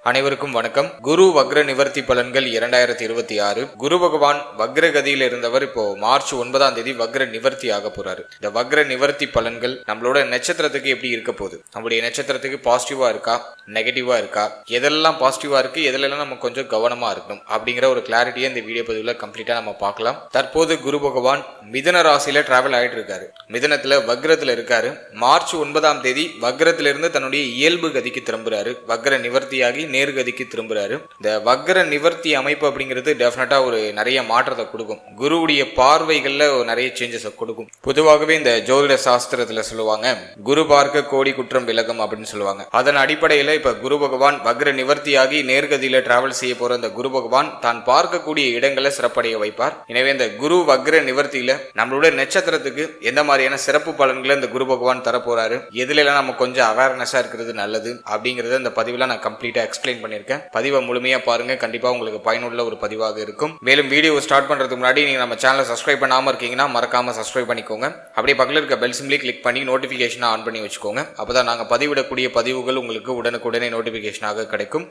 அனைவருக்கும் வணக்கம். குரு வக்ர நிவர்த்தி பலன்கள் 2026. குரு பகவான் வக்ர கதியில் இருந்தவர் இப்போ மார்ச் 9ஆம் தேதி வக்ர நிவர்த்தி ஆக போறாரு. இந்த வக்ர நிவர்த்தி பலன்கள் நம்மளோட நட்சத்திரத்துக்கு எப்படி இருக்க போகுது, நம்மளுடைய நட்சத்திரத்துக்கு பாசிட்டிவா இருக்கா நெகட்டிவா இருக்கா, எதெல்லாம் பாசிட்டிவா இருக்கு எதெல்லாம் நம்ம கொஞ்சம் கவனமா இருக்கணும் அப்படிங்கிற ஒரு கிளாரிட்டியை இந்த வீடியோ பதிவுல கம்ப்ளீட்டா நம்ம பார்க்கலாம். தற்போது குரு பகவான் மிதுன ராசியில டிராவல் ஆயிட்டு இருக்காரு. மிதுனத்துல வக்ரத்துல இருக்காரு. மார்ச் 9ஆம் தேதி வக்ரத்திலிருந்து தன்னுடைய இயல்பு கதிக்கு திரும்புறாரு. வக்ர நிவர்த்தியாகி நேர்கதிக்கு திரும்புறாரு. இந்த வக்ர நிவர்த்தி அமைப்பு அப்படிங்கிறது டெஃபினட்டா ஒரு நிறைய மாற்றத்தை கொடுக்கும். குருவுடைய பார்வைகள்ல நிறைய சேஞ்சஸ் கொடுக்கும். பொதுவாகவே இந்த ஜோதிட சாஸ்திரத்துல சொல்லுவாங்க, குரு பார்க்க கோடி குற்றம் விலகும் அப்படின்னு சொல்லுவாங்க. அதன் அடிப்படையில இப்ப குரு பகவான் வக்ர நிவர்த்தியாகி நேர்கதியில டிராவல் செய்ய போற இந்த குரு பகவான் தான் பார்க்கக்கூடிய இடங்களை சிறப்படைய வைப்பார். எனவே இந்த குரு வக்ர நிவர்த்தியில நம்மளுடைய நட்சத்திரத்துக்கு எந்த மாதிரியான சிறப்பு பலன்களை இந்த குரு பகவான் தரப்போறாரு, எதுல எல்லாம் நம்ம கொஞ்சம் அவேர்னஸா இருக்கிறது நல்லது அப்படிங்கறத இந்த பதிவுல நான் கம்ப்ளீட்டா எக்ஸ்பிளைன் பண்ணிருக்கேன். பதிவை முழுமையா பாருங்க, கண்டிப்பா உங்களுக்கு பயனுள்ள ஒரு பதிவாக இருக்கும். மேலும் வீடியோ ஸ்டார்ட் பண்றதுக்கு முன்னாடி நீங்க நம்ம சேனலை சப்ஸ்கிரைப் பண்ணாம இருக்கீங்கன்னா மறக்காம சப்ஸ்கிரைப் பண்ணிக்கோங்க. அப்படியே பக்கத்துல இருக்க பெல் சிம்பிளை கிளிக் பண்ணி நோட்டிபிகேஷன் ஆன் பண்ணி வச்சுக்கோங்க. அப்பதான் நாங்க பதிவிடக்கூடிய பதிவுகள் உங்களுக்கு உடனுக்குடனே நோட்டிபிகேஷனாக கிடைக்கும்.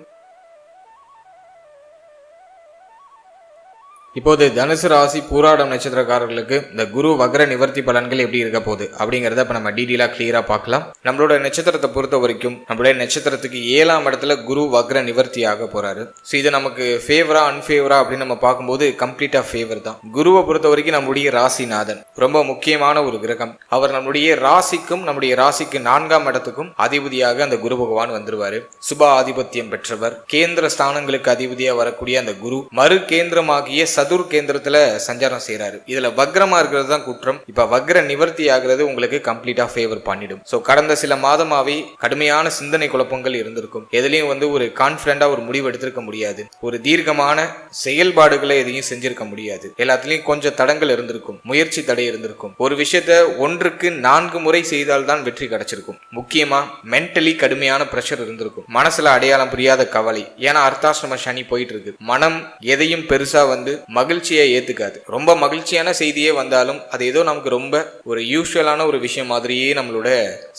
இப்போது தனுசு ராசி பூராடம் நட்சத்திரக்காரர்களுக்கு இந்த குரு வக்ர நிவர்த்தி பலன்கள் எப்படி இருக்க போகுது அப்படிங்கறத இப்ப நம்ம டீடெயிலா கிளியரா பார்க்கலாம். நம்மளோட நட்சத்திரத்தை பொறுத்த வரைக்கும் நம்மளுடைய நட்சத்திரத்துக்கு 7ஆம் இடத்துல குரு வக்ர நிவர்த்தி ஆக போறாரு. இது நமக்கு ஃபேவரா அன்ஃபேவரா அப்படின்னு நம்ம பார்க்கும்போது கம்ப்ளீட்டா ஃபேவர் தான். குருவை பொறுத்த வரைக்கும் நம்முடைய ராசிநாதன் ரொம்ப முக்கியமான ஒரு கிரகம். அவர் நம்முடைய ராசிக்கும் நம்முடைய ராசிக்கு 4ஆம் இடத்துக்கும் அதிபதியாக அந்த குரு பகவான் வந்துருவாரு. சுப ஆதிபத்தியம் பெற்றவர். கேந்திர ஸ்தானங்களுக்கு அதிபதியா வரக்கூடிய அந்த குரு மறு கேந்திரமாகிய சதுர் கேந்திரத்துல சஞ்சாரம் செய்யறாரு. இதுல வக்ரமா இருக்கிறது தான் குற்றம். இப்ப வக்ர நிவர்த்தி ஆகிறது உங்களுக்கு கம்ப்ளீட்டா ஃபேவர் பண்ணிடும். சோ கடந்த சில மாதமாவே கடுமையான சிந்தனை குழப்பங்கள் இருந்திருக்கும். எதுலயும் ஒரு கான்பிடண்டா ஒரு முடிவு எடுத்திருக்க முடியாது. ஒரு தீர்க்கமான செயல்பாடுகளை எதையும் செஞ்சிருக்க முடியாது. எல்லாத்துலயும் கொஞ்சம் தடங்கள் இருந்திருக்கும். முயற்சி தடை இருந்திருக்கும். ஒரு விஷயத்த 1க்கு 4 முறை செய்தால்தான் வெற்றி கிடைச்சிருக்கும். முக்கியமா மென்டலி கடுமையான பிரஷர் இருந்திருக்கும். மனசுல அடையாளம் புரியாத கவலை. ஏன்னா அர்த்தாஷ்டம சனி போயிட்டு இருக்கு. மனம் எதையும் பெருசா மகிழ்ச்சியை ஏத்துக்காது. ரொம்ப மகிழ்ச்சியான செய்தியே வந்தாலும் அது ஏதோ நமக்கு ரொம்ப ஒரு யூஸ்வலான ஒரு விஷயம் மாதிரியே நம்மளோட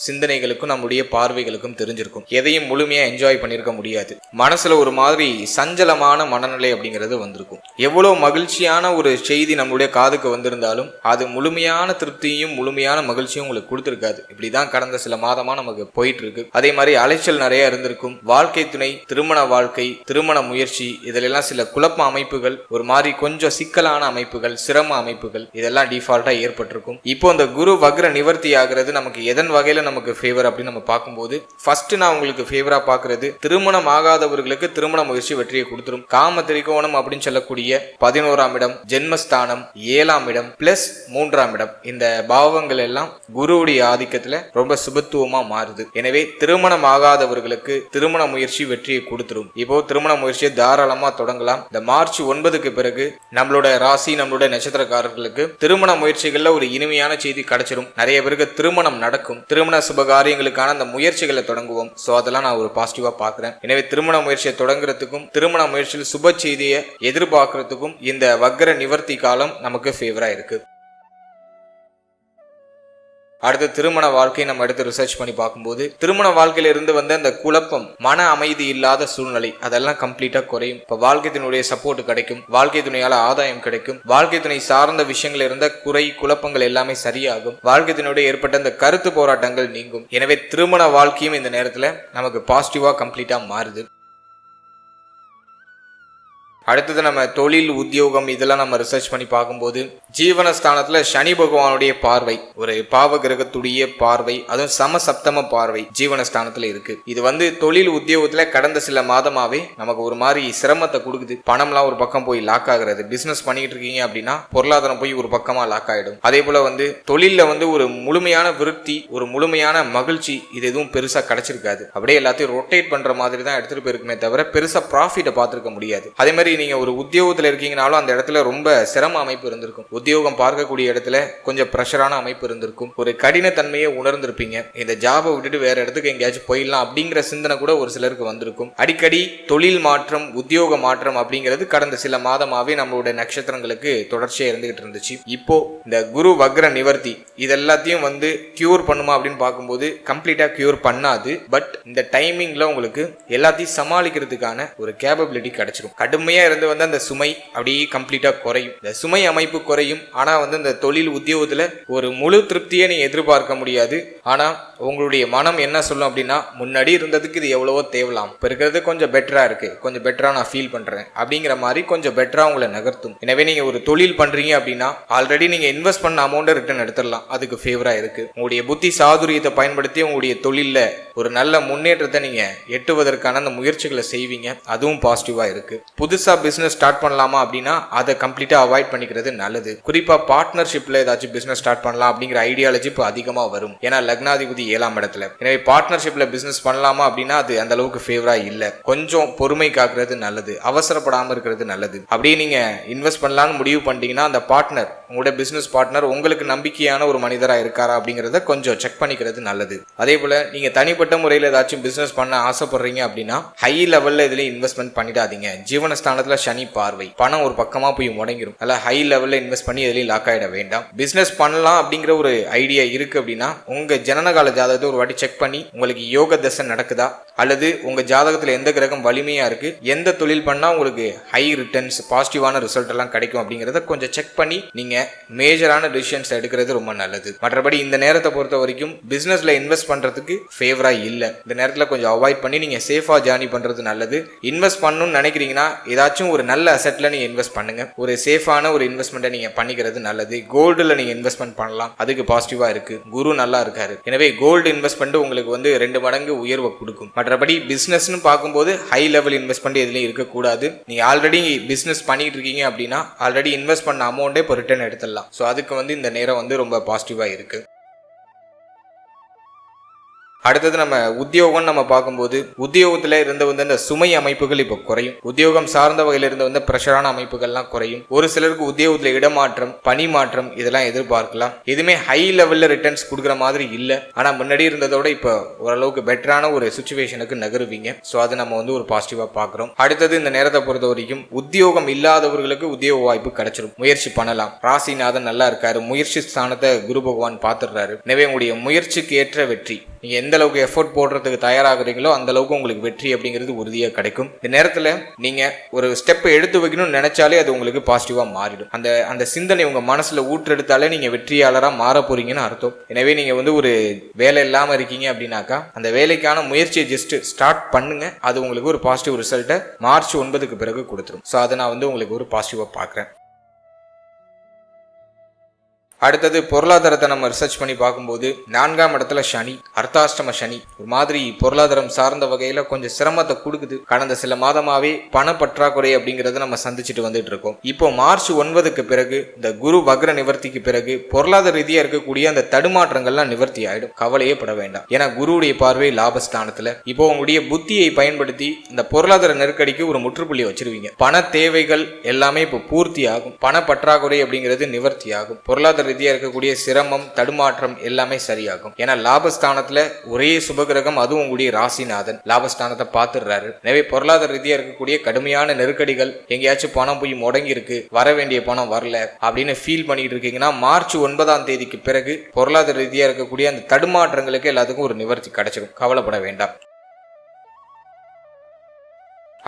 சிந்தனைகளுக்கும் நம்மளுடைய பார்வைகளுக்கும் தெரிஞ்சிருக்கும். எதையும் முழுமையா என்ஜாய் பண்ணிருக்க முடியாது. மனசுல ஒரு மாதிரி சஞ்சலமான மனநிலை அப்படிங்கிறது வந்திருக்கும். எவ்வளவு மகிழ்ச்சியான ஒரு செய்தி நம்மளுடைய காதுக்கு வந்திருந்தாலும் அது முழுமையான திருப்தியும் முழுமையான மகிழ்ச்சியும் உங்களுக்கு கொடுத்திருக்காது. இப்படிதான் கடந்த சில மாதமா நமக்கு போயிட்டு இருக்கு. அதே மாதிரி அலைச்சல் நிறைய இருந்திருக்கும். வாழ்க்கை துணை, திருமண வாழ்க்கை, திருமண முயற்சி, இதிலெல்லாம் சில குழப்ப அமைப்புகள், ஒரு மாதிரி கொஞ்சம் சிக்கலான அமைப்புகள், சிரம அமைப்புகள் இதெல்லாம் டிஃபால்ட்டா ஏற்பட்டிருக்கும். இப்போ இந்த குரு வக்ர நிவர்த்தி ஆகிறது நமக்கு எதன் வகையில நமக்கு ஃபேவர் அப்படின்னு நம்ம பார்க்கும்போது, ஃபர்ஸ்ட் நான் உங்களுக்கு ஃபேவரா பார்க்கிறது திருமணம் ஆகாதவர்களுக்கு திருமண முயற்சி வெற்றியை கொடுத்துரும். காம திரிகோணம் அப்படின்னு சொல்லக்கூடிய 11ஆம் இடம், ஜென்மஸ்தானம், 7ஆம் இடம் பிளஸ் 3ஆம் இடம், இந்த பாவங்கள் எல்லாம் குருவுடைய ஆதிக்கத்துல ரொம்ப சுபத்துவமா மாறுது. எனவே திருமணம் ஆகாதவர்களுக்கு திருமண முயற்சி வெற்றியை கொடுத்துரும். இப்போ திருமண முயற்சியை தாராளமா தொடங்கலாம். இந்த மார்ச் 9க்கு பிறகு நம்மளோட ராசி நம்மளோட நட்சத்திரக்காரர்களுக்கு திருமண முயற்சிகள்ல ஒரு இனிமையான செய்தி கிடைச்சிடும். நிறைய பேருக்கு திருமணம் நடக்கும். திருமண சுபகாரியங்களுக்கான அந்த முயற்சிகளை தொடங்குவோம். சோ அதெல்லாம் நான் ஒரு பாசிட்டிவா பாக்குறேன். எனவே திருமண முயற்சியை தொடங்குறதுக்கும் திருமண முயற்சியில் சுப செய்தியை எதிர்பார்க்கறதுக்கும் இந்த வக்ர நிவர்த்தி காலம் நமக்கு ஃபேவரா இருக்கு. அடுத்து திருமண வாழ்க்கையை நம்ம எடுத்து ரிசர்ச் பண்ணி பார்க்கும்போது திருமண வாழ்க்கையில இருந்து வந்த அந்த குழப்பம், மன அமைதி இல்லாத சூழ்நிலை அதெல்லாம் கம்ப்ளீட்டா குறையும். இப்ப வாழ்க்கை துணையுடைய சப்போர்ட் கிடைக்கும். வாழ்க்கை துணையால ஆதாயம் கிடைக்கும். வாழ்க்கை துணை சார்ந்த விஷயங்கள் இருந்த குறை குழப்பங்கள் எல்லாமே சரியாகும். வாழ்க்கை துணையோட ஏற்பட்ட அந்த கருத்து போராட்டங்கள் நீங்கும். எனவே திருமண வாழ்க்கையும் இந்த நேரத்துல நமக்கு பாசிட்டிவா கம்ப்ளீட்டா மாறுது. அடுத்தது நம்ம தொழில், உத்தியோகம் இதெல்லாம் நம்ம ரிசர்ச் பண்ணி பார்க்கும்போது ஜீவனஸ்தானத்துல சனி பகவானுடைய பார்வை, ஒரு பாவ கிரகத்துடைய பார்வை, அதுவும் சமசப்தம பார்வை ஜீவனஸ்தானத்துல இருக்கு. இது தொழில் உத்தியோகத்துல கடந்த சில மாதமாவே நமக்கு ஒரு மாதிரி சிரமத்தை கொடுக்குது. பணம்லாம் ஒரு பக்கம் போய் லாக் ஆகுறது. பிசினஸ் பண்ணிட்டு இருக்கீங்க அப்படின்னா பொருளாதாரம் போய் ஒரு பக்கமா லாக் ஆயிடும். அதே போல தொழில்ல ஒரு முழுமையான விருத்தி, ஒரு முழுமையான மகிழ்ச்சி இது எதுவும் பெருசா கிடைச்சிருக்காது. அப்படியே எல்லாத்தையும் ரொட்டேட் பண்ற மாதிரி தான் எடுத்துட்டு போயிருக்குமே தவிர பெருசா ப்ராஃபிட்டை பார்த்திருக்க முடியாது. அதே மாதிரி நீங்க ஒரு உத்தியோகத்துல இருக்கீங்கனாலும் அந்த இடத்துல ரொம்ப சிரம அமைப்பு இருந்திருக்கும். உத்தியோகம் பார்க்கக்கூடிய இடத்துல கொஞ்சம் பிரஷரான அமைப்பு இருந்திருக்கும். ஒரு கடினத்தன்மையை உணர்ந்திருப்பீங்க. இந்த ஜாபை விட்டுட்டு வேற இடத்துக்கு எங்கேயாச்சும் போயிடலாம் அப்படிங்கிற சிந்தனை கூட ஒரு சிலருக்கு வந்திருக்கும். அடிக்கடி தொழில் மாற்றம், உத்தியோக மாற்றம் அப்படிங்கிறது கடந்த சில மாதமாவே நம்மளுடைய நட்சத்திரங்களுக்கு தொடர்ச்சியா இருந்துகிட்டு இருந்துச்சு. இப்போ இந்த குரு வக்ர நிவர்த்தி இதெல்லாத்தையும் வந்து கியூர் பண்ணுமா அப்படின்னு பார்க்கும்போது கம்ப்ளீட்டா கியூர் பண்ணாது. பட் இந்த டைமிங்ல உங்களுக்கு எல்லாத்தையும் சமாளிக்கிறதுக்கான ஒரு கேபபிலிட்டி கிடைச்சிடும். கடுமையா இருந்து வந்து அந்த சுமை அப்படியே கம்ப்ளீட்டா குறையும். இந்த சுமை அமைப்பு குறையும். ஆனா வந்து இந்த தொழில் உத்தியோகத்துல ஒரு முழு திருப்தியை நீங்க எதிர்பார்க்க முடியாது. ஆனா உங்களுடைய மனம் என்ன சொல்லும் அப்படின்னா, முன்னாடி இருந்ததுக்கு இது எவ்வளவோ தேவலாம், இப்போ இருக்கிறது கொஞ்சம் பெட்டரா இருக்கு, கொஞ்சம் பெட்டரா நான் ஃபீல் பண்றேன் அப்படிங்கிற மாதிரி கொஞ்சம் பெட்டரா உங்களை நகர்த்தும். எனவே நீங்க ஒரு தொழில் பண்றீங்க அப்படின்னா ஆல்ரெடி நீங்க இன்வெஸ்ட் பண்ண அமௌண்ட்டை ரிட்டர்ன் எடுத்துடலாம். அதுக்கு ஃபேவரா இருக்கு. உங்களுடைய புத்தி சாதுரியத்தை பயன்படுத்தி உங்களுடைய தொழில்ல ஒரு நல்ல முன்னேற்றத்தை நீங்க எட்டுவதற்கான அந்த முயற்சிகளை செய்வீங்க. அதுவும் பாசிட்டிவா இருக்கு. புதுசா பிசினஸ் ஸ்டார்ட் பண்ணலாமா அப்படின்னா அதை கம்ப்ளீட்டா அவாய்ட் பண்ணிக்கிறது நல்லது. குறிப்பா பார்ட்னர்ஷிப்ல ஏதாச்சும் பிசினஸ் ஸ்டார்ட் பண்ணலாம் அப்படிங்கிற ஐடியாலஜி இப்போ அதிகமா வரும். ஏன்னா லக்னாதிபதி 7ஆம் இடத்துல. எனவே பார்ட்னர்ஷிப்ல பிசினஸ் பண்ணலாமா அப்படின்னா அது அந்த அளவுக்கு ஃபேவரா இல்ல. கொஞ்சம் பொறுமை காக்குறது நல்லது. அவசரப்படாம இருக்கிறது நல்லது. அப்படியே நீங்க இன்வெஸ்ட் பண்ணலாம்னு முடிவு பண்ணிட்டீங்கன்னா அந்த பார்ட்னர், உங்களோட பிசினஸ் பார்ட்னர் உங்களுக்கு நம்பிக்கையான ஒரு மனிதரா இருக்காரா அப்படிங்கறத கொஞ்சம் செக் பண்ணிக்கிறது நல்லது. அதே போல நீங்க தனிப்பட்ட முறையில் ஏதாச்சும் பிசினஸ் பண்ண ஆசைப்படுறீங்க அப்படின்னா ஹை லெவல்ல இதுல இன்வெஸ்ட்மெண்ட் பண்ணிடாதீங்க. ஜீவனஸ்தானத்துல சனி பார்வை, பணம் ஒரு பக்கமா போய் முடங்கிடும். அதனால ஹை லெவல்ல இன்வெஸ்ட் பண்ணி எதுலையும் லாக் ஆயிட வேண்டாம். பிசினஸ் பண்ணலாம் அப்படிங்கிற ஒரு ஐடியா இருக்கு அப்படின்னா உங்க ஜனனகால ஜாதகத்தை ஒரு வாட்டி செக் பண்ணி உங்களுக்கு யோக தசை நடக்குதா, அல்லது உங்க ஜாதகத்துல எந்த கிரகம் வலிமையா இருக்கு, எந்த தொழில் பண்ணா உங்களுக்கு ஹை ரிட்டர்ன்ஸ், பாசிட்டிவான ரிசல்ட் எல்லாம் கிடைக்கும் அப்படிங்கறத கொஞ்சம் செக் பண்ணி நீங்க மேஜரான டிசிஷன்ஸ் எடுக்கிறது ரொம்ப நல்லது. மற்றபடி இந்த நேரத்தை பொறுத்த வரைக்கும் பிசினஸ்ல இன்வெஸ்ட் பண்றதுக்கு ஃபேவரா இல்ல. இந்த நேரத்துல கொஞ்சம் அவாய்ட் பண்ணி நீங்க சேஃபா ஜர்னி பண்றது நல்லது. இன்வெஸ்ட் பண்ணணும்னு நினைக்கிறீங்கன்னா ஏதாச்சும் ஒரு நல்ல அசெட்ல நீங்க இன்வெஸ்ட் பண்ணுங்க. ஒரு சேஃபான ஒரு இன்வெஸ்ட்மெண்ட்டை நீங்க பண்ணிக்கிறது நல்லது. கோல்டுல நீங்க இன்வெஸ்ட்மெண்ட் பண்ணலாம். அதுக்கு பாசிட்டிவா இருக்கு. குரு நல்லா இருக்காரு. எனவே கோல்டு இன்வெஸ்ட்மெண்ட் உங்களுக்கு வந்து 2 மடங்கு உயர்வை கொடுக்கும். மற்றபடி பிசினஸ்னு பார்க்கும்போது ஹை லெவல் இன்வெஸ்ட்மெண்ட் எதுலையும் இருக்கக்கூடாது. நீங்க ஆல்ரெடி பிசினஸ் பண்ணிட்டு இருக்கீங்க அப்படின்னா ஆல்ரெடி இன்வெஸ்ட் பண்ண அமௌண்டே இப்போ ரிட்டர்ன் எடுத்துடலாம். ஸோ அதுக்கு வந்து இந்த நேரம் வந்து ரொம்ப பாசிட்டிவா இருக்கு. அடுத்தது நம்ம உத்தியோகம் நம்ம பார்க்கும்போது உத்தியோகத்துல இருந்து வந்து அந்த சுமை அமைப்புகள் இப்போ குறையும். உத்தியோகம் சார்ந்த வகையில இருந்து வந்து பிரஷரான அமைப்புகள்லாம் குறையும். ஒரு சிலருக்கு உத்தியோகத்துல இடமாற்றம், பணி மாற்றம் இதெல்லாம் எதிர்பார்க்கலாம். எதுவுமே ஹை லெவல்ல ரிட்டர்ன்ஸ் கொடுக்குற மாதிரி இல்லை. ஆனா முன்னாடி இருந்ததோட இப்போ ஓரளவுக்கு பெட்டரான ஒரு சுச்சுவேஷனுக்கு நகருவீங்க. ஸோ அதை நம்ம வந்து ஒரு பாசிட்டிவா பார்க்குறோம். அடுத்தது இந்த நேரத்தை பொறுத்த வரைக்கும் உத்தியோகம் இல்லாதவர்களுக்கு உத்தியோக வாய்ப்பு கிடைச்சிடும். முயற்சி பண்ணலாம். ராசிநாதன் நல்லா இருக்காரு. முயற்சி ஸ்தானத்தை குரு பகவான் பார்த்துடுறாரு. எனவே உங்களுடைய முயற்சிக்கு ஏற்ற வெற்றி, நீங்க எந்த அளவுக்கு எஃபோர்ட் போடுறதுக்கு தயாராகிறீங்களோ அந்த அளவுக்கு உங்களுக்கு வெற்றி அப்படிங்கிறது உறுதியாக கிடைக்கும். இந்த நேரத்தில் நீங்க ஒரு ஸ்டெப் எடுத்து வைக்கணும்னு நினைச்சாலே அது உங்களுக்கு பாசிட்டிவா மாறிடும். அந்த சிந்தனை உங்க மனசுல ஊற்றெடுத்தாலே நீங்க வெற்றியாளரா மாற போறீங்கன்னு அர்த்தம். எனவே நீங்க வந்து ஒரு வேலை இல்லாம இருக்கீங்க அப்படின்னாக்கா அந்த வேலைக்கான முயற்சியை ஜஸ்ட் ஸ்டார்ட் பண்ணுங்க. அது உங்களுக்கு ஒரு பாசிட்டிவ் ரிசல்ட்டை மார்ச் 9க்கு பிறகு கொடுத்துரும். ஸோ அதை நான் வந்து உங்களுக்கு ஒரு பாசிட்டிவா பார்க்குறேன். அடுத்தது பொருளாதாரத்தை நம்ம ரிசர்ச் பண்ணி பார்க்கும்போது 4ஆம் இடத்துல சனி, அர்த்தாஷ்டம சனி ஒரு மாதிரி பொருளாதாரம் சார்ந்த வகையில கொஞ்சம் சிரமத்தை கொடுக்குது. கடந்த சில மாதமாவே பண பற்றாக்குறை அப்படிங்கறத நம்ம சந்திச்சுட்டு வந்துட்டு இருக்கோம். இப்போ மார்ச் 9க்கு பிறகு இந்த குரு வக்ர நிவர்த்திக்கு பிறகு பொருளாதார ரீதியா இருக்கக்கூடிய அந்த தடுமாற்றங்கள்லாம் நிவர்த்தி ஆயிடும். கவலையே பட வேண்டாம். ஏன்னா குருவுடைய பார்வை லாபஸ்தானத்துல. இப்போ உங்களுடைய புத்தியை பயன்படுத்தி இந்த பொருளாதார நெருக்கடிக்கு ஒரு முற்றுப்புள்ளி வச்சிருவீங்க. பண தேவைகள் எல்லாமே இப்போ பூர்த்தி ஆகும். பண பற்றாக்குறை அப்படிங்கிறது நிவர்த்தி ஆகும். பொருளாதார ரீதியா இருக்கக்கூடிய சிரமம், தடுமாற்றம் எல்லாமே சரியாகும். ஏன்னா லாபஸ்தானத்துல ஒரே சுபகிரகம், அதுவும் உங்களுடைய ராசிநாதன் லாபஸ்தானத்தை பார்த்துடுறாரு. எனவே பொருளாதார ரீதியா இருக்கக்கூடிய கடுமையான நெருக்கடிகள், எங்கேயாச்சும் பணம் போய் முடங்கி இருக்கு, வர வேண்டிய பணம் வரல அப்படின்னு ஃபீல் பண்ணிட்டு இருக்கீங்கன்னா மார்ச் 9ஆம் தேதிக்கு பிறகு பொருளாதார ரீதியா இருக்கக்கூடிய அந்த தடுமாற்றங்களுக்கு எல்லாத்துக்கும் ஒரு நிவர்த்தி கிடைச்சிடும். கவலைப்பட வேண்டாம்.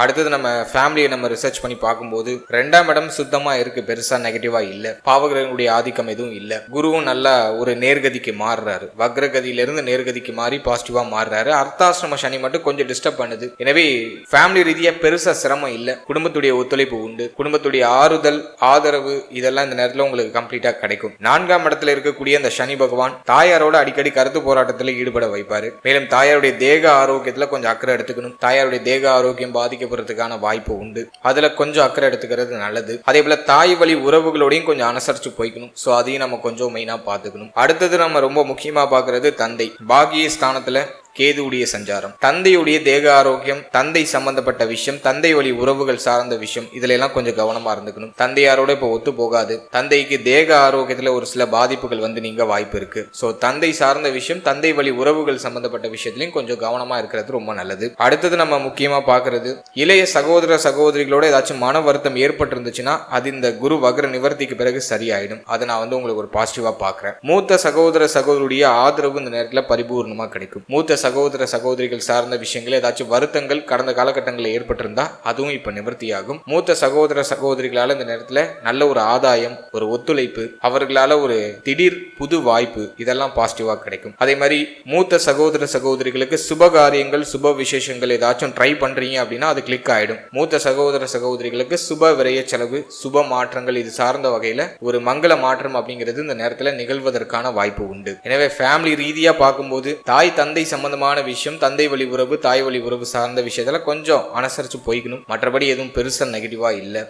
அடுத்தது நம்ம ஃபேமிலியை நம்ம ரிசர்ச் பண்ணி பார்க்கும்போது 2ஆம் இடம் சுத்தமா இருக்கு. பெருசா நெகட்டிவா இல்ல. பாவகிரகங்களுடைய ஆதிக்கம் எதுவும் இல்ல. குருவும் நல்லா ஒரு நேர்கதிக்கு மாறுறாரு. வக்ரகதியிலிருந்து நேர்கதிக்கு மாறி பாசிட்டிவா மாறுறாரு. அர்த்தாசிரம சனி மட்டும் கொஞ்சம் டிஸ்டர்ப் பண்ணுது. எனவே ஃபேமிலி ரீதியா பெருசா சிரமம் இல்ல. குடும்பத்துடைய ஒத்துழைப்பு உண்டு. குடும்பத்துடைய ஆறுதல், ஆதரவு இதெல்லாம் இந்த நேரத்தில் உங்களுக்கு கம்ப்ளீட்டா கிடைக்கும். 4ஆம் இடத்துல இருக்கக்கூடிய அந்த சனி பகவான் தாயாரோட அடிக்கடி கருத்து போராட்டத்தில் ஈடுபட வைப்பாரு. மேலும் தாயாருடைய தேக ஆரோக்கியத்துல கொஞ்சம் அக்கறை எடுத்துக்கணும். தாயாருடைய தேக ஆரோக்கியம் பாதிக்க போறதுக்கான வாய்ப்பு உண்டு. அதுல கொஞ்சம் அக்கறை எடுத்துக்கிறது நல்லது. அதே போல தாய் வழி உறவுகளோடையும் கொஞ்சம் அனுசரிச்சு போய்க்கணும். சோ அதையும் நம்ம கொஞ்சம் மெயினா பாத்துக்கணும். அடுத்தது நம்ம ரொம்ப முக்கியமா பாக்குறது தந்தை. பாகிய ஸ்தானத்துல கேதுவுடைய சஞ்சாரம். தந்தையுடைய தேக ஆரோக்கியம், தந்தை சம்பந்தப்பட்ட விஷயம், தந்தை வழி உறவுகள் சார்ந்த விஷயம், இதுல எல்லாம் கொஞ்சம் கவனமா இருந்துக்கணும். தந்தையாரோட இப்ப ஒத்து போகாது. தந்தைக்கு தேக ஆரோக்கியத்துல ஒரு சில பாதிப்புகள் வந்து நீங்க வாய்ப்பு இருக்கு. சோ தந்தை சார்ந்த விஷயம், தந்தை வழி உறவுகள் சம்பந்தப்பட்ட விஷயத்திலையும் கொஞ்சம் கவனமா இருக்கிறது ரொம்ப நல்லது. அடுத்தது நம்ம முக்கியமா பாக்குறது, இளைய சகோதர சகோதரிகளோட ஏதாச்சும் மன வருத்தம் ஏற்பட்டிருந்துச்சுன்னா அது இந்த குரு வக்ர நிவர்த்திக்கு பிறகு சரியாயிடும். அதை நான் வந்து உங்களுக்கு ஒரு பாசிட்டிவா பாக்குறேன். மூத்த சகோதர சகோதரியுடைய ஆதரவு இந்த நேரத்துல பரிபூர்ணமா கிடைக்கும். மூத்த சகோதர சகோதரிகள் சார்ந்த விஷயங்கள் ஏதாச்சும் வருத்தங்கள் கடந்த காலகட்டங்களில் ஏற்பட்டிருந்தா அதுவும் இப்ப நிவர்த்தி ஆகும். மூத்த சகோதர சகோதரிகளால இந்த நேரத்துல நல்ல ஒரு ஆதாயம், ஒரு ஒத்துழைப்பு, அவர்களால ஒரு திடீர் புது வாய்ப்பு, இதெல்லாம் பாசிட்டிவா கிடைக்கும். அதே மாதிரி மூத்த சகோதர சகோதரிகளுக்கு சுப காரியங்கள், சுப விசேஷங்கள் ஏதாச்சும் ட்ரை பண்றீங்க அப்படின்னா அது கிளிக் ஆயிடும். மூத்த சகோதர சகோதரிகளுக்கு சுப விரய செலவு, சுப மாற்றங்கள் இது சார்ந்த வகையில ஒரு மங்கள மாற்றம் அப்படிங்கிறது இந்த நேரத்துல நிகழ்வதற்கான வாய்ப்பு உண்டு. எனவே ஃபேமிலி ரீதியா பார்க்கும்போது தாய் தந்தை சம்பந்தமான விஷயம், தந்தை வழி உறவு, தாய் வழி உறவு சார்ந்த விஷயத்துல கொஞ்சம் அனுசரிச்சு போய்க்கணும். மற்றபடி எதுவும் பெருசா நெகட்டிவா இல்லை.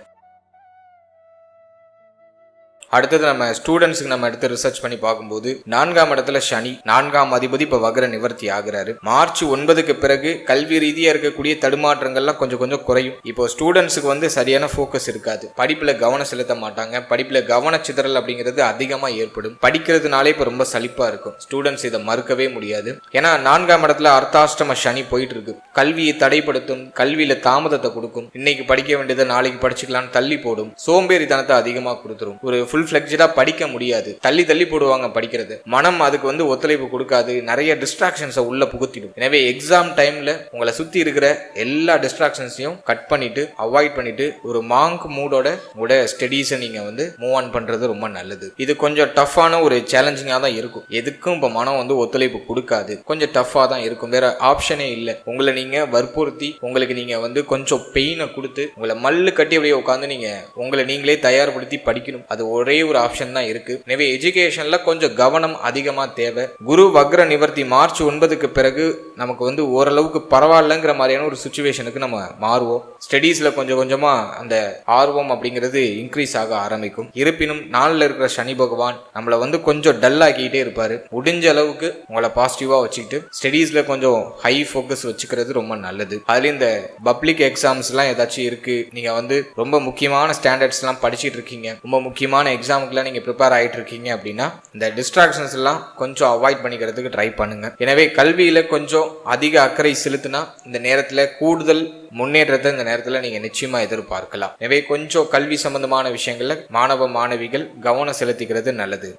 அடுத்தது நம்ம ஸ்டூடெண்ட்ஸுக்கு நம்ம எடுத்து ரிசர்ச் பண்ணி பார்க்கும்போது 4ஆம் இடத்துல சனி, 4ஆம் அதிபதி இப்ப வக்ர நிவர்த்தி ஆகுறாரு. மார்ச் 9க்கு பிறகு கல்வி ரீதியா இருக்கக்கூடிய தடுமாற்றங்கள்லாம் கொஞ்சம் கொஞ்சம் குறையும். இப்போ ஸ்டூடெண்ட்ஸுக்கு வந்து சரியான ஃபோக்கஸ் இருக்காது, படிப்புல கவனம் செலுத்த மாட்டாங்க, படிப்புல கவன சிதறல் அப்படிங்கிறது அதிகமா ஏற்படும். படிக்கிறதுனாலே இப்ப ரொம்ப சலிப்பா இருக்கும். ஸ்டூடெண்ட்ஸ் இதை மறுக்கவே முடியாது. ஏன்னா 4ஆம் இடத்துல அர்த்தாஷ்டம சனி போயிட்டு இருக்கு. கல்வியை தடைப்படுத்தும், கல்வியில தாமதத்தை கொடுக்கும், இன்னைக்கு படிக்க வேண்டியதை நாளைக்கு படிச்சுக்கலாம்னு தள்ளி போடும், சோம்பேறித்தனத்தை அதிகமா கொடுத்துரும். ஒரு ஃபுல் ஃபிளெக்ஜா படிக்க முடியாது, தள்ளி தள்ளி போடுவாங்க படிக்கிறது. மனம் அதுக்கு வந்து ஒத்துழைப்பு கொடுக்காது, நிறைய டிஸ்ட்ராக்ஷன்ஸை உள்ள புகுத்திடும். எனவே எக்ஸாம் டைம்ல உங்களை சுத்தி இருக்கிற எல்லா டிஸ்ட்ராக்ஷன்ஸையும் கட் பண்ணிட்டு, அவாய்ட் பண்ணிட்டு ஒரு மாங்க் மூடோட உங்களோட ஸ்டடீஸை நீங்க வந்து மூவ் ஆன் பண்றது ரொம்ப நல்லது. இது கொஞ்சம் டஃப்பான ஒரு சேலஞ்சிங்கா தான் இருக்கும். எதுக்கும் இப்ப மனம் வந்து ஒத்துழைப்பு கொடுக்காது, கொஞ்சம் டஃபா தான் இருக்கும். வேற ஆப்ஷனே இல்லை. உங்களை நீங்க வற்புறுத்தி, உங்களுக்கு நீங்க வந்து கொஞ்சம் பெயினை கொடுத்து, உங்களை மல்லு கட்டி அப்படியே உட்காந்து நீங்க உங்களை நீங்களே தயார்படுத்தி படிக்கணும். அது ஒரே ஒரு ஆப்ஷன் தான் இருக்கு. எனவே எஜுகேஷன்ல கொஞ்சம் கவனம் அதிகமா தேவை. குரு வக்ர நிவர்த்தி மார்ச் 9க்கு பிறகு நமக்கு வந்து ஓரளவுக்கு பரவாயில்லங்கிற மாதிரியான ஒரு சிச்சுவேஷனுக்கு நம்ம மாறுவோம். ஸ்டடீஸ்ல கொஞ்சம் கொஞ்சமா அந்த ஆர்வம் அப்படிங்கிறது இன்க்ரீஸ் ஆக ஆரம்பிக்கும். இருப்பினும் நாளில் இருக்கிற சனி பகவான் நம்மளை வந்து கொஞ்சம் டல் ஆக்கிட்டே இருப்பாரு. முடிஞ்ச அளவுக்கு உங்களை பாசிட்டிவா வச்சுக்கிட்டு ஸ்டடீஸ்ல கொஞ்சம் ஹை ஃபோக்கஸ் வச்சுக்கிறது ரொம்ப நல்லது. அதுல இந்த பப்ளிக் எக்ஸாம்ஸ் எல்லாம் ஏதாச்சும் இருக்கு, நீங்க வந்து ரொம்ப முக்கியமான ஸ்டாண்டர்ட்ஸ் எல்லாம் படிச்சுட்டு இருக்கீங்க, ரொம்ப முக்கியமான எக்ஸாமுக்குலாம் நீங்க ப்ரிப்பேர் ஆயிட்டு இருக்கீங்க அப்படின்னா இந்த டிஸ்ட்ராக்ஷன்ஸ் எல்லாம் கொஞ்சம் அவாய்ட் பண்ணிக்கிறதுக்கு ட்ரை பண்ணுங்க. எனவே கல்வியில கொஞ்சம் அதிக அக்கறை செலுத்தினா இந்த நேரத்துல கூடுதல் முன்னேற்றத்தை இந்த நேரத்துல நீங்க நிச்சயமா எதிர்பார்க்கலாம். எனவே கொஞ்சம் கல்வி சம்பந்தமான விஷயங்கள்ல மாணவ மாணவிகள் கவனம் செலுத்திக்கிறது நல்லது.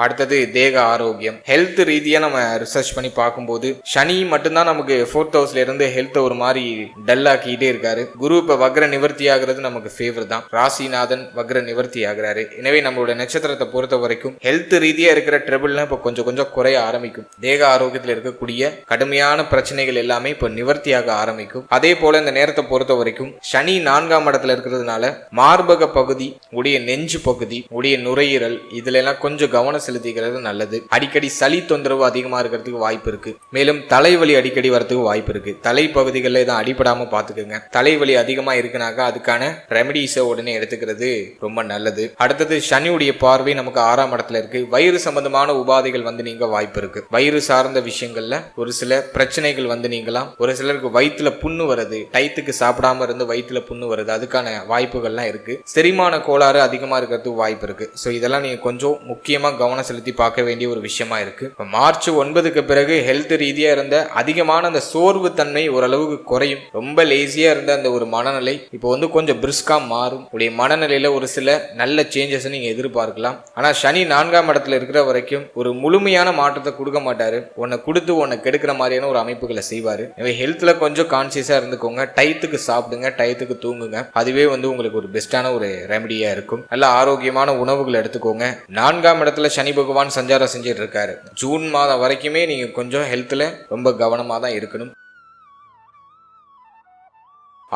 அடுத்தது தேக ஆரோக்கியம், ஹெல்த் ரீதியா நம்ம ரிசர்ச் பண்ணி பார்க்கும்போது சனி மட்டும்தான் நமக்கு 4th ஹவுஸ்ல இருந்து ஹெல்த் ஒரு மாதிரி டல் ஆக்கிட்டே இருக்காரு. குரு இப்ப வக்ர நிவர்த்தி ஆகிறது நமக்கு ஃபேவர் தான். ராசிநாதன் வக்ர நிவர்த்தி ஆகிறாரு. எனவே நம்மளோட நட்சத்திரத்தை பொறுத்த வரைக்கும் ஹெல்த் ரீதியா இருக்கிற ட்ரபிள்லாம் இப்ப கொஞ்சம் கொஞ்சம் குறைய ஆரம்பிக்கும். தேக ஆரோக்கியத்தில் இருக்கக்கூடிய கடுமையான பிரச்சனைகள் எல்லாமே இப்ப நிவர்த்தியாக ஆரம்பிக்கும். அதே போல இந்த நேரத்தை பொறுத்த வரைக்கும் சனி 4ஆம் இடத்துல இருக்கிறதுனால மார்பக பகுதி, உடைய நெஞ்சு பகுதி, உடைய நுரையீரல், இதுல எல்லாம் கொஞ்சம் கவனம் செலுத்திக்கிறது நல்லது. அடிக்கடி சளி தொந்தரவு அதிகமா இருக்கிறதுக்கு வாய்ப்பு இருக்கு. மேலும் தலைவலி அடிக்கடி வரதுக்கு வாய்ப்பு இருக்கு. தலை பகுதிகளில் தான் அடிபடாம பாத்துக்கோங்க. தலைவலி அதிகமா இருக்குனாக்கா அதுக்கான ரெமடிஸை உடனே எடுத்துக்கிறது ரொம்ப நல்லது. அடுத்தது சனியுடைய பார்வை நமக்கு 6ஆம் இடத்துல இருக்கு. வயிறு சம்பந்தமான உபாதைகள் வந்து நீங்க வாய்ப்பு இருக்கு. வயிறு சார்ந்த விஷயங்கள்ல ஒரு சில பிரச்சனைகள் வந்து நீங்களாம். ஒரு சிலருக்கு வயிற்றுல புண்ணு வருது, டயத்துக்கு சாப்பிடாம இருந்து வயிற்றுல புண்ணு வருது, அதுக்கான வாய்ப்புகள்லாம் இருக்கு. செரிமான கோளாறு அதிகமா இருக்கிறதுக்கு வாய்ப்பு இருக்கு. ஸோ இதெல்லாம் நீங்க கொஞ்சம் முக்கியமா கவனம் செலுத்தி பார்க்க வேண்டிய ஒரு விஷயமா இருக்கு. மார்ச் 9க்கு பிறகு ஹெல்த் ரீதியா இருந்த அதிகமான அந்த சோர்வு தன்மை ஓரளவுக்கு குறையும். ரொம்ப லேசியா இருந்த அந்த ஒரு மனநிலை இப்போ வந்து கொஞ்சம் பிரிஸ்கா மாறும். உடைய மனநிலையில ஒரு சில நல்ல சேஞ்சஸ் நீங்க எதிர்பார்க்கலாம். ஆனா சனி 4ஆம் இடத்துல இருக்கிற வரைக்கும் ஒரு முழுமையான மாற்றத்தை கொடுக்க மாட்டாரு. உன்னை கொடுத்து உன்னை கெடுக்கிற மாதிரியான ஒரு அமைப்புகளை செய்வாரு. எனவே ஹெல்த்ல கொஞ்சம் கான்சியஸா இருந்துக்கோங்க. டயத்துக்கு சாப்பிடுங்க, டயத்துக்கு தூங்குங்க. அதுவே வந்து உங்களுக்கு ஒரு பெஸ்டான ஒரு ரெமடியா இருக்கும். நல்ல ஆரோக்கியமான உணவுகள் எடுத்துக்கோங்க. 4ஆம் இடத்துல சனி பகவான் சஞ்சாரம் செஞ்சுட்டு இருக்காரு. ஜூன் மாதம் வரைக்குமே நீங்க கொஞ்சம் ஹெல்த்ல ரொம்ப கவனமா தான் இருக்கணும்.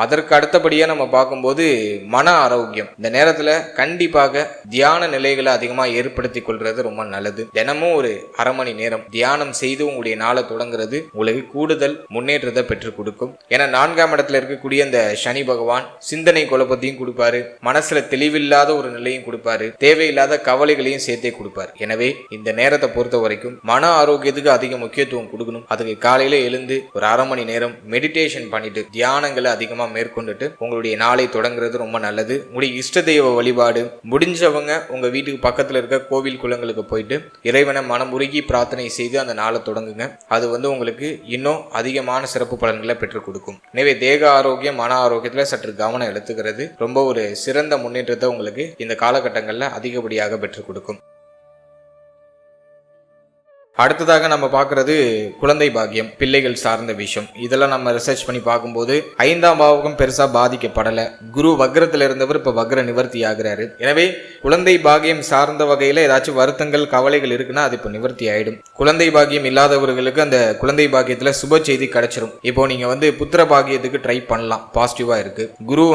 அதற்கு அடுத்தபடியா நம்ம பார்க்கும்போது மன ஆரோக்கியம். இந்த நேரத்துல கண்டிப்பாக தியான நிலைகளை அதிகமா ஏற்படுத்தி கொள்றது ரொம்ப நல்லது. தினமும் ஒரு அரை மணி நேரம் தியானம் செய்து உங்களுடைய நாளை தொடங்குறது உங்களுக்கு கூடுதல் முன்னேற்றத்தை பெற்றுக் கொடுக்கும். ஏன்னா 4ஆம் இடத்துல இருக்கக்கூடிய இந்த சனி பகவான் சிந்தனை குழப்பத்தையும் கொடுப்பாரு, மனசுல தெளிவில்லாத ஒரு நிலையும் கொடுப்பாரு, தேவையில்லாத கவலைகளையும் சேர்த்தே கொடுப்பாரு. எனவே இந்த நேரத்தை பொறுத்த வரைக்கும் மன ஆரோக்கியத்துக்கு அதிக முக்கியத்துவம் கொடுக்கணும். அதுக்கு காலையில எழுந்து ஒரு அரை மணி நேரம் மெடிடேஷன் பண்ணிட்டு தியானங்களை அதிகமா மேற்கொண்டுட்டு உங்களுடைய நாளை தொடங்குறது ரொம்ப நல்லது. உங்களுடைய இஷ்ட தெய்வ வழிபாடு முடிஞ்சவங்க உங்க வீட்டுக்கு பக்கத்துல இருக்க கோவில் குளங்களுக்கு போயிட்டு இறைவனை மனமுருகி பிரார்த்தனை செய்து அந்த நாளை தொடங்குங்க. அது உங்களுக்கு இன்னும் அதிகமான சிறப்பு பலன்களை பெற்றுக் கொடுக்கும். எனவே தேக ஆரோக்கியம் மன ஆரோக்கியத்துல சற்று கவனம் எடுத்துக்கிறது ரொம்ப ஒரு சிறந்த முன்னேற்றத்தை உங்களுக்கு இந்த காலகட்டங்கள்ல அதிகப்படியாக பெற்றுக் கொடுக்கும். அடுத்ததாக நம்ம பார்க்கறது குழந்தை பாக்கியம், பிள்ளைகள் சார்ந்த விஷயம். இதெல்லாம் நம்ம ரிசர்ச் பண்ணி பார்க்கும்போது 5ஆம் பாவகம் பெருசா பாதிக்கப்படல. குரு வக்ரத்துல இருந்தவர் இப்ப வக்ர நிவர்த்தி ஆகிறாரு. எனவே குழந்தை பாக்கியம் சார்ந்த வகையில ஏதாச்சும் வருத்தங்கள் கவலைகள் இருக்குன்னா அது இப்ப நிவர்த்தி ஆயிடும். குழந்தை பாக்கியம் இல்லாதவர்களுக்கு அந்த குழந்தை பாக்கியத்துல சுப செய்தி கிடைச்சிரும். இப்போ நீங்க புத்திர பாக்கியத்துக்கு ட்ரை பண்ணலாம், பாசிட்டிவா இருக்கு. குரு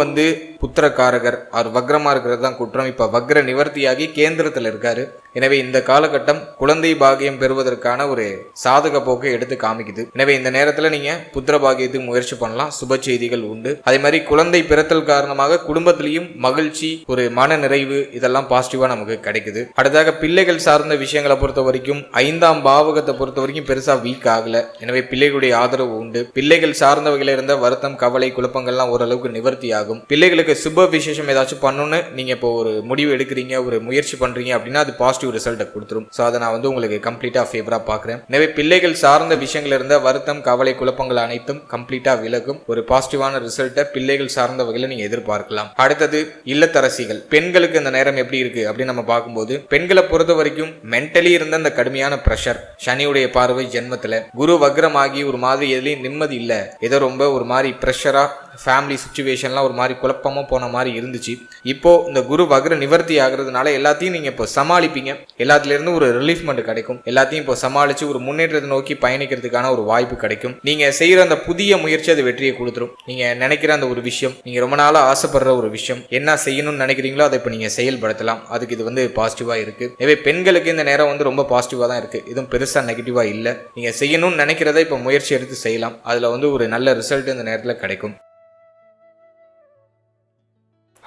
புத்திரக்காரகர், அவர் வக்ரமா இருக்கிறது தான் குற்றம். இப்ப வக்ர நிவர்த்தியாகி கேந்திரத்துல இருக்காரு. எனவே இந்த காலகட்டம் குழந்தை பாகியம் பெறுவதற்கான ஒரு சாதக போக்கை எடுத்து காமிக்குது. எனவே இந்த நேரத்துல நீங்க புத்திர பாகியத்துக்கு முயற்சி பண்ணலாம், சுப செய்திகள் உண்டு. அதே மாதிரி குழந்தை பிறத்தல் காரணமாக குடும்பத்திலையும் மகிழ்ச்சி, ஒரு மன நிறைவு, இதெல்லாம் பாசிட்டிவா நமக்கு கிடைக்குது. அடுத்ததாக பிள்ளைகள் சார்ந்த விஷயங்களை பொறுத்த வரைக்கும் 5ஆம் பாவகத்தை பொறுத்த வரைக்கும் பெருசா வீக் ஆகல. எனவே பிள்ளைகளுடைய ஆதரவு உண்டு. பிள்ளைகள் சார்ந்த வகையில இருந்த வருத்தம், கவலை, குழப்பங்கள்லாம் ஓரளவுக்கு நிவர்த்தி ஆகும். பிள்ளைகளுக்கு சுப விசேஷம் ஏதாச்சும் பண்ணணும்னு நீங்க இப்போ ஒரு முடிவு எடுக்கிறீங்க, ஒரு முயற்சி பண்றீங்க அப்படின்னா அது பாசிட்டிவ் ரிசல்ட் கொடுத்துரும். சோ அதை நான் உங்களுக்கு கம்ப்ளீட்டா ஃபேவரா பார்க்கிறேன். எனவே பிள்ளைகள் சார்ந்த விஷயங்கள் இருந்த வருத்தம், கவலை, குழப்பங்கள் அனைத்தும் கம்ப்ளீட்டா விலகும். ஒரு பாசிட்டிவான ரிசல்ட்டை பிள்ளைகள் சார்ந்த வகையில நீங்க எதிர்பார்க்கலாம். அடுத்தது இல்லத்தரசிகள், பெண்களுக்கு இந்த நேரம் எப்படி இருக்கு அப்படின்னு நம்ம பார்க்கும்போது பெண்களை பொறுத்த வரைக்கும் மென்டலி இருந்த அந்த கடுமையான பிரஷர், சனியுடைய பார்வை ஜென்மத்துல, குரு வக்ரமாகி ஒரு மாதிரி எதுலையும் நிம்மதி இல்ல, ஏதோ ரொம்ப ஒரு மாதிரி பிரஷரா ஃபேமிலி சிச்சுவேஷன்லாம் ஒரு மாதிரி குழப்பமா போன மாதிரி இருந்துச்சு. இப்போ இந்த குரு வக்ர நிவர்த்தி ஆகுறதுனால எல்லாத்தையும் நீங்க இப்போ சமாளிப்பீங்க. எல்லாத்துல இருந்து ஒரு ரிலீஃப்மெண்ட் கிடைக்கும். எல்லாத்தையும் இப்போ சமாளிச்சு ஒரு முன்னேற்றத்தை நோக்கி பயணிக்கிறதுக்கான ஒரு வாய்ப்பு கிடைக்கும். நீங்க செய்யற அந்த புதிய முயற்சி அது வெற்றியை கொடுத்துரும். நீங்க நினைக்கிற அந்த ஒரு விஷயம், நீங்க ரொம்ப நாளா ஆசைப்படுற ஒரு விஷயம், என்ன செய்யணும்னு நினைக்கிறீங்களோ அதை இப்போ நீங்க செயல்படுத்தலாம். அதுக்கு இது பாசிட்டிவா இருக்கு. எனவே பெண்களுக்கு இந்த நேரம் ரொம்ப பாசிட்டிவா தான் இருக்கு. இதுவும் பெருசா நெகட்டிவா இல்ல. நீங்க செய்யணும்னு நினைக்கிறத இப்போ முயற்சி எடுத்து செய்யலாம். அதுல ஒரு நல்ல ரிசல்ட் இந்த நேரத்துல கிடைக்கும்.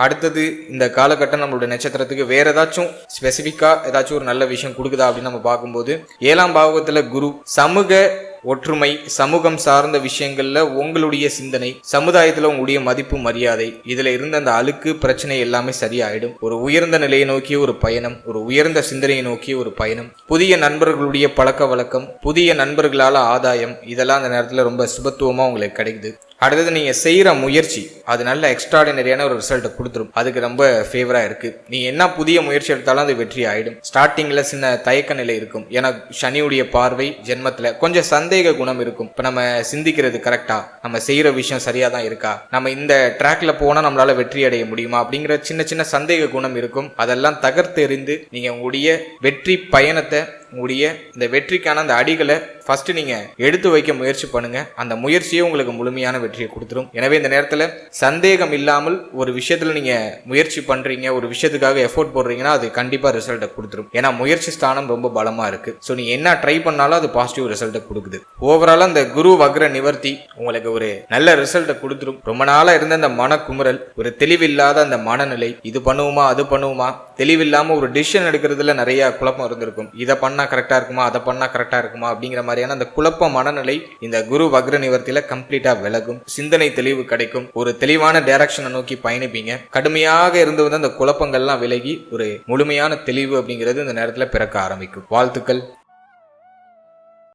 அடுத்தது இந்த காலகட்டம் நம்மளுடைய நட்சத்திரத்துக்கு வேற ஏதாச்சும் ஸ்பெசிபிக்கா ஏதாச்சும் ஒரு நல்ல விஷயம் கொடுக்குதா அப்படின்னு நம்ம பார்க்கும்போது 7ஆம் பாவகத்துல குரு சமூக ஒற்றுமை, சமூகம் சார்ந்த விஷயங்கள்ல உங்களுடைய சிந்தனை, சமுதாயத்துல உங்களுடைய மதிப்பு, மரியாதை, இதுல இருந்த அந்த அழுக்கு பிரச்சனை எல்லாமே சரியாயிடும். ஒரு உயர்ந்த நிலையை நோக்கிய ஒரு பயணம், ஒரு உயர்ந்த சிந்தனையை நோக்கிய ஒரு பயணம், புதிய நண்பர்களுடைய பழக்க வழக்கம், புதிய நண்பர்களால ஆதாயம், இதெல்லாம் அந்த நேரத்துல ரொம்ப சுபத்துவமா உங்களுக்கு கிடைக்குது. அடுத்தது நீங்க செய்யற முயற்சி அது நல்ல எக்ஸ்ட்ராடினரியான ஒரு ரிசல்ட் கொடுத்துரும். அதுக்கு ரொம்ப ஃபேவரா இருக்கு. நீங்க என்ன புதிய முயற்சி எடுத்தாலும் அது வெற்றி ஆயிடும். ஸ்டார்டிங்ல சின்ன தயக்க நிலை இருக்கும். ஏன்னா சனியுடைய பார்வை ஜென்மத்துல கொஞ்சம் சந்தேக குணம் இருக்கும். இப்ப நம்ம சிந்திக்கிறது கரெக்டா, நம்ம செய்யற விஷயம் சரியா தான் இருக்கா, நம்ம இந்த ட்ராக்ல போனா நம்மளால வெற்றி அடைய முடியுமா அப்படிங்கிற சின்ன சின்ன சந்தேக குணம் இருக்கும். அதெல்லாம் தகர்த்தெறிந்து நீங்க உங்களுடைய வெற்றி பயணத்தை, உங்களுடைய இந்த வெற்றிக்கான அந்த அடிகளை ஃபர்ஸ்ட் நீங்க எடுத்து வைக்க முயற்சி பண்ணுங்க. அந்த முயற்சியே உங்களுக்கு முழுமையான வெற்றியை கொடுத்துரும். எனவே இந்த நேரத்துல சந்தேகம் இல்லாமல் ஒரு விஷயத்துல நீங்க முயற்சி பண்றீங்க, ஒரு விஷயத்துக்காக எஃபோர்ட் போடுறீங்கன்னா அது கண்டிப்பா ரிசல்ட்டை கொடுத்துரும். ஏன்னா முயற்சி ஸ்தானம் ரொம்ப பலமா இருக்கு. ஸோ நீங்க என்ன ட்ரை பண்ணாலும் அது பாசிட்டிவ் ரிசல்ட்டை கொடுக்குது. ஓவராலா இந்த குரு வக்ர நிவர்த்தி உங்களுக்கு ஒரு நல்ல ரிசல்ட்டை கொடுத்துரும். ரொம்ப நாளா இருந்த அந்த மன குமுறல், ஒரு தெளிவில்லாத அந்த மனநிலை, இது பண்ணுவோமா அது பண்ணுவோமா, தெளிவில்லாம ஒரு டிசிஷன் எடுக்கிறதுல நிறைய குழப்பம் இருந்திருக்கும். இதை பண்ணா கரெக்டா இருக்குமா, அதை பண்ணா கரெக்டா இருக்குமா அப்படிங்கிற மாதிரியான அந்த குழப்ப மனநிலை இந்த குரு வக்ர நிவர்த்தியில கம்ப்ளீட்டா விலகும். சிந்தனை தெளிவு கிடைக்கும். ஒரு தெளிவான டைரக்ஷனை நோக்கி பயணிப்பீங்க. கடுமையாக இருந்து அந்த குழப்பங்கள்லாம் விலகி ஒரு முழுமையான தெளிவு அப்படிங்கிறது இந்த நேரத்துல பிறக்க ஆரம்பிக்கும். வாழ்த்துக்கள்.